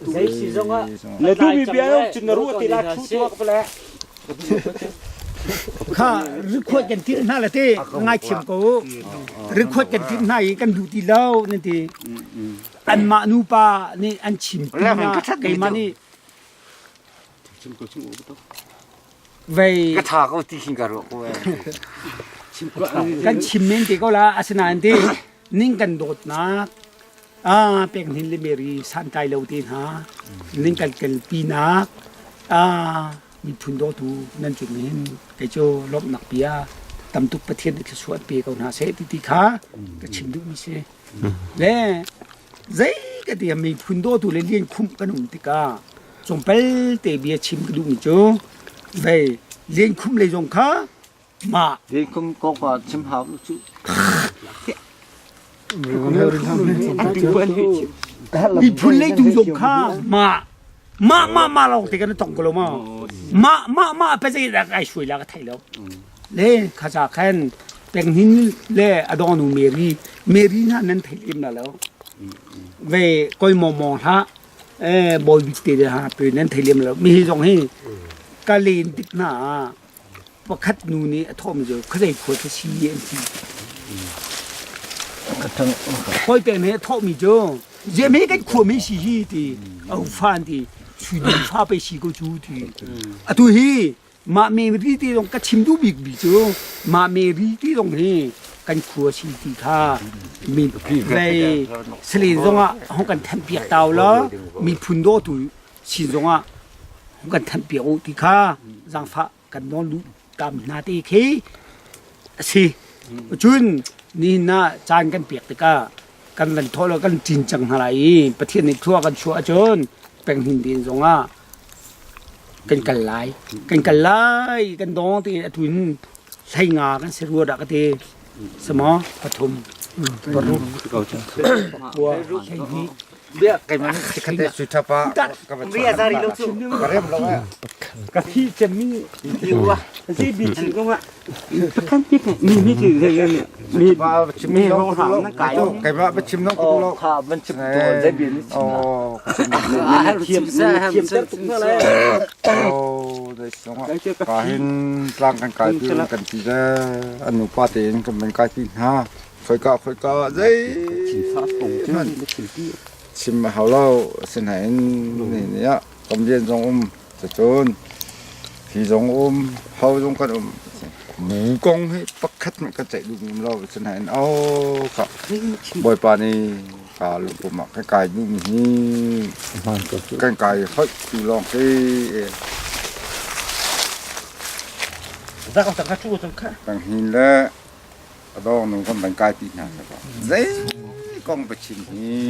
giấy xì rong á lời tôi bị biết không chừng nào thì là thu tua cái này ข้ารึกขวดกันที่นั่นแหละที่ง่ายเทียมกูรึกขวดกันที่ไหนกันดูที่เล่านั่นทีอันมานูปานี่อันชิมปีนะไก่มานี่เว้ย cái thà có tí xin cả rồi กันชิมเมนติก็ละอาสนันตินิ่งกันโดดนักเป็นหินเลเมรีสันใจเลวตีนะนิ่งกันเกลปีนักมีทุนโดดูนั่นจุดนี้ไอ้โจลบหนักเปียตำตุกประเทศที่สวดเปียเขาหน้าเสติติขาก็ชิมดูมิเสและใจก็เดียมีทุนโดดูเลี้ยงคุ้มกันหุ่นติกาจงไปเตะเบียชิมกันดูมิโจเว้ยเลี้ยงคุ้มเลยจงขามา thì không có vào chim hào lúc chứ มีพูนเล่ดูยงข้ามาเราติกันต้องกลัวมาไปสิไอ้ช่วยแล้วก็ไทยแล้วเล่ข้าจะแค่เป็นหินเล่อดอนูเมรีนั่นไทยอิ่มแล้วเว้ก็มองฮะบอยวิตเตอร์ฮะเป็นนั่นไทยอิ่มแล้วมีตรงนี้กาเลนติดหน้าว่าคัดนูนี่ทอมจะเขาได้ควรจะชี้เย็นทีคอยเป็นเนี่ยทอมีจ้ะยังไม่กันควรไม่ชี้ทีเอาฟันทีช่วยดูฟ้าไปชี้ก็จูทีดูฮีมาเมรีที่ตรงกัดชิมดูบิ๊กจ้ะมาเมรีที่ตรงนี้กันควรชี้ทีค่ะมีไปสลีตรงอ่ะห้องกันทำเปียกเตาแล้วมีพุนโดตุชี้ตรงอ่ะห้องกันทำเปียกทีค่ะจังฟ้ากันนอนดูตามนาทีเคสิจุนนี่น่าจานกันเปียกตะก้ากันลันทอแล้วกันจริงจังอะไรประเทศในทั่วกันชัวจนเป็นหินดินสงอ่ะกันไล่กันดองที่ทุนใช้งากันเสือดักตีสมอปฐมปรุบัวใช้ดี biết cái mà cái này suy tháp á cái bây giờ đi đâu chứ cái em lâu á cái khi chém mi nhiều quá cái bị chìm không ạ khăn tiếp này mi thì mi mi không hỏng nó cái mà bên chim nó cũng lâu ha bên chim to dễ biển chìm ra chìm ra cũng thế này đấy xong á cái hình lang cái gì ra anh nụ pa tiền cái mình cái tiền ha phải có dây chim mà hào lâu xin hãy này nhá cầm viên trongจะจนที่จงเฮาจงกันหมูกงให้ปักคัดมันก็ใจดูเราฉะนั้นเอาครับบ่อยปานนี้ กาลุปมาไก่ดูนี่กันไก่เขาอยู่ลองที่ ra con thằng chú thằng khác บางทีแล้วดองนึงคนบางไก่ตีหนักแล้วก็เจ๊กองไปชิมนี่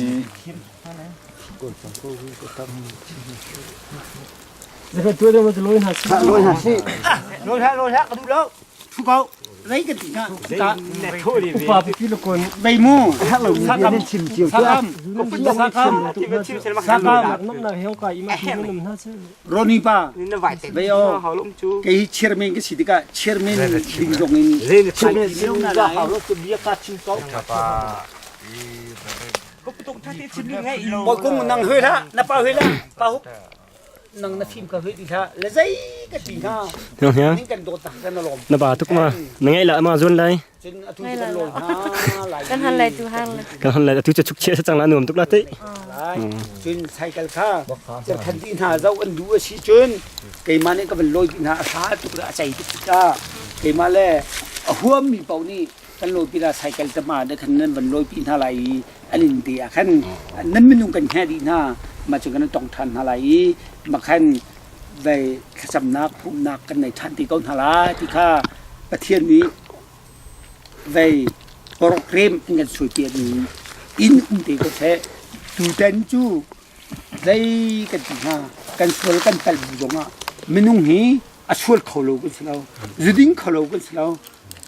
Giờ phải tôi đâu mà lôi hạt xí. lôi hạt xí lôi ha cái đâu thu cậu lấy cái gì ha ta Bà bị phi là con. bay mu hát là Sa mình cam. đến chìm chiều Sa chưa cam có phun sa cam thì vẫn chim sẽ mặc Sa cam. Năm nào heo cày mà phi nó nằm hết chứ. Roni pa nên nó vải tệ bây giờ họ lũng chú cái chairman cái gì đấy cả chairman đình dòng in lên chairman liêu na lại họ lũng từ bia cá chim có tụng thay thế chim ngay mọi cung năng hơi đó na pa hơi đó pa hút năng na phim cả hơi đi ha là giấy cái gì ha Được nhá. những cái đồ tặng cái nó lòm Nó bà tức mà. Nó ngay lại mà run đây. trên thu cái lòm ha lại Kan han lai tu han lai. Cái hôm nay là tôi cho chúc chế chẳng là nườm tức là tí. lại trên cycle kha trên khăn tin hà dâu ăn đũa xí trên cái mà này cái phần lôi tin hà phá tụi đã chạy tụi ta cái mà lẽ huam mi bảo ni kan lôi tin hà cycle ta mà để khăn nên phần lôi tin hà lại anh in tiệt khăn nên mình dùng cần nghe tin hà mà chỉ cần trọng thành hà lại mà khăn về sầm nát phun nát cái này thành thì con hà lá thì khaประเทศนี้ về program ngân suy tiền in thì có thể chủ tên chú đây cái gì ha cái số cái bel giống à mình nung hi à số khẩu lô cái sao dự định khẩu lô cái sao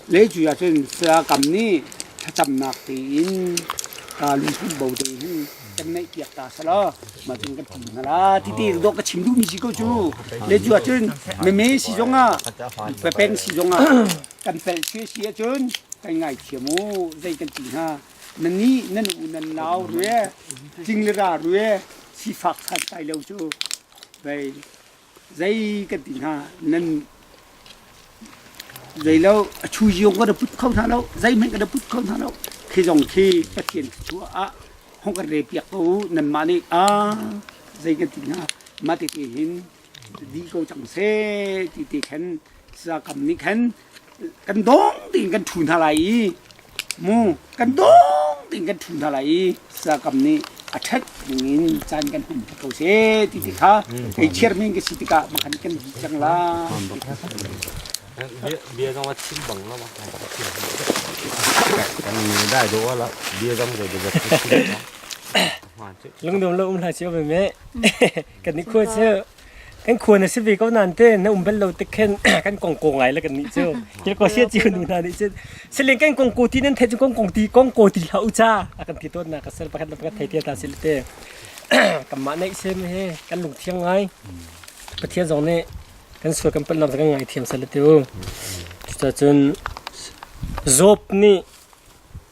lấy chủ yếu trên sẽ cầm ní chậm nạc thì in cả lũ phun bầu thì cái này tiệt ta sao mà trên cái gì là thì đó cái chim đu mi gì cơ chú lấy chủ yếu trên mấy xí giống à phải bén xí giống à cái bel xí xí trên cái ngày chiều mô dây cái gì ha nên ní nên uốn nào rồi chính là rồi si phật thật tài lâu chú về dây cái gì ha nên dây lâu chui dùng có được bút không thằng đâu dây mình có được bút không thằng đâu khi dòng khi phát triển chúa á không có rệp giặc đâu nên mà đi dây cái gì ha mà thì hình đi câu chẳng xe thì khen ra cầm ní khenกันดงติงกันทุนเท่าไหร่มูกันดงติงกันทุนเท่าไหร่สักคำนี้อาทิตย์อย่างนี้จานกันหุ่นเขาเสียติค่ะไอเชียร์มิงก็สิติกะมาขันกันจังละ bia trong chim bằng nó mà cái nàyได้ดูว่าแล้วเบียร์ต้องเลยเดี๋ยวจะ Lưng đường lâu là chiếu về mẹ. Cái này khôi chứ. Cái khuôn này sẽ vì có nàn tên nó bên lâu tích khen cái con cổ ngày là cái này chứ. Chỉ có xe chiều đủ nào đấy chứ. Sẽ lên cái con cổ tí nên thấy chúng con cổ tí hậu cha. Cái tí tốt là cái sẽ bắt đầu thấy tiền ta sẽ lên. Cầm mã này xem he cái lục thiêng ngay. Bắt thiêng giống này. Cái số cái phần làm cái ngày thiêng sẽ lên tiêu. Cho chân job ni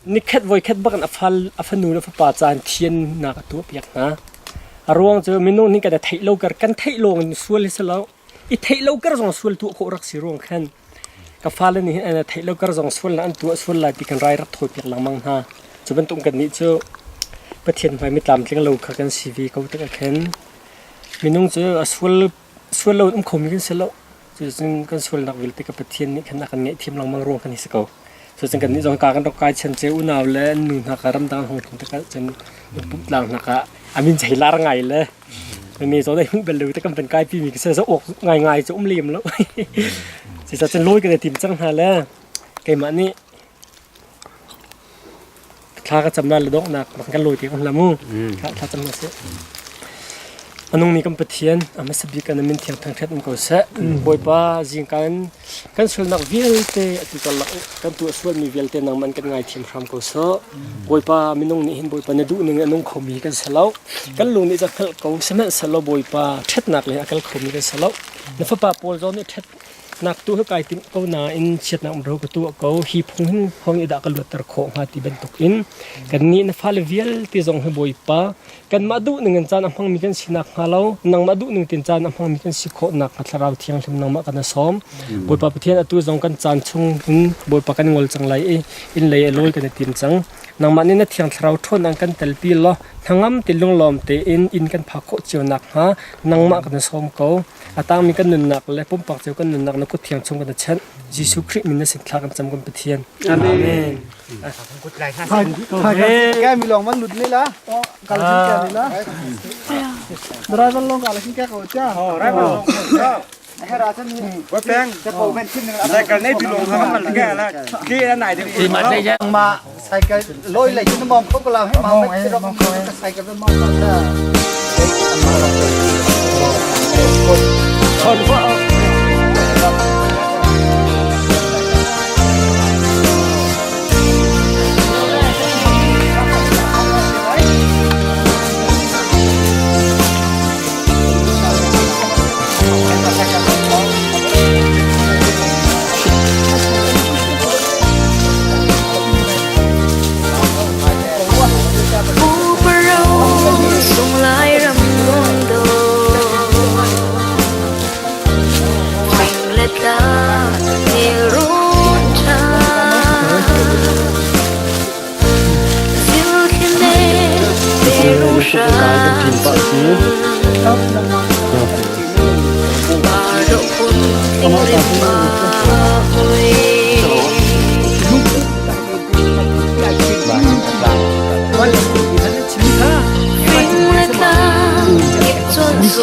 ni khét voi khét bắc an afal nu la fa pa chan thian na ka tu piak na arwang chu minu ni ka da thei lo kar kan thei lo ni sual se lo I thei lo kar jong sual tu ko rak si rong khan ka fal ni an thei lo kar jong sual na an tu sual la ti kan rai rak thoi piak lang mang ha chu ban tum kan ni chu pathian vai mi tlam tling lo kha kan cv ko ta ka khen minung chu sual lo khom kan se lo chu jin kan sual nak vil te ka pathian ni khan kan ngai thim lang mang rong kan ni se ko so jeng kan ni jong ka kan tok kai chen che u naw le nu na ka ram dang hong ta ka chen pup lang na ka amin chai lar ngai le ni so dai hung bel lu ta kanเป็นkai pi mi se so ok ngai chu lim lo si sa chen loi ka tim chang ha le kai ma ni kha ka chamna le dok na kan loi ti kon la mu kha chamna se anong ni kampathian ama sabi kan min thiang thang that ko sa boipa jing kan sul nak vilte atikal kan tu sul mi vilte nang man kan ngai thim ram ko so boipa minong ni hin boipa na du ning anong khomi kan salau kan lu ni ja khal ko sema salo boipa that nak le akal khomi kan salau na fa pa pol zo ni that nak tu kai tin ko na in chet na ro ko tu ko hi phung ida kal tar kho ha ti ben tok in kan ni na fa le vial ti jong he boipa kan madu ning chan amphang mi kan sinak halo nang madu ning tin chan amphang mi kan sikho nak katlarau thiang thim nang ma kana som boipa pathian atu jong kan chan chung in boipa kan ngol chang lai in lei loi kan tim chang นางมันนี่นะเทียงเราทนนังกันเตลปีล้อทั้งงั้มติลงลมเตอินกันพักโคเจียวหนักฮะนางมากันสมเขาอาตางมีกันหนุนหนักและปุ่มปากเจียวกันหนุนหนักนักก็เทียงชมกันเช่นยิสุคริสต์มีนสิทธากันจำกันไปเทียนอาเมน แกมีลองมันหลุดนี่ละกาลสินแกนี่ละดรายมันลงกาลสินแกเขาจ้าให้ราชนีว่าแป้งจะโผล่เป็นขึ้นแต่กันนี่พี่ลงเขามันแก่แล้วกี่อันไหนเดี๋ยวที่มันได้ยังมาใส่กันลอยเลยที่น้ำมอมเขาก็เราให้มาไม่ใช่เราใส่กันเป็นมอมก็ได้คนว่าHãy subscribe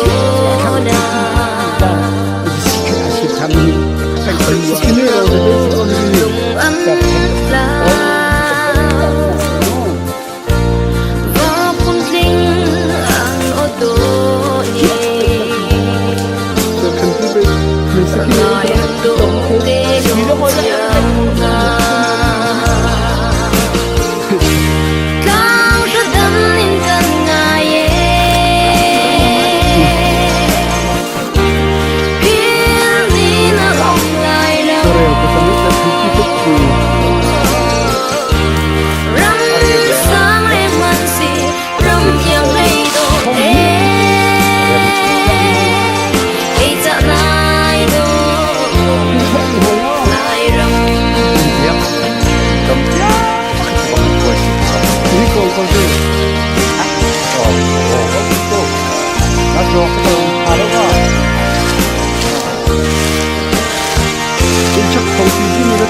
cho kênh Ghiền Mì Gõ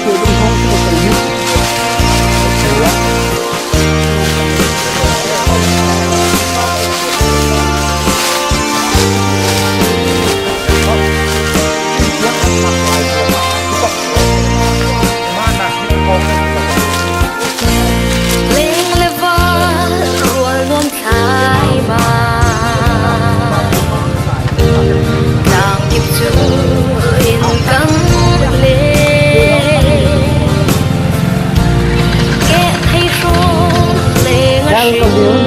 để không bỏ lỡ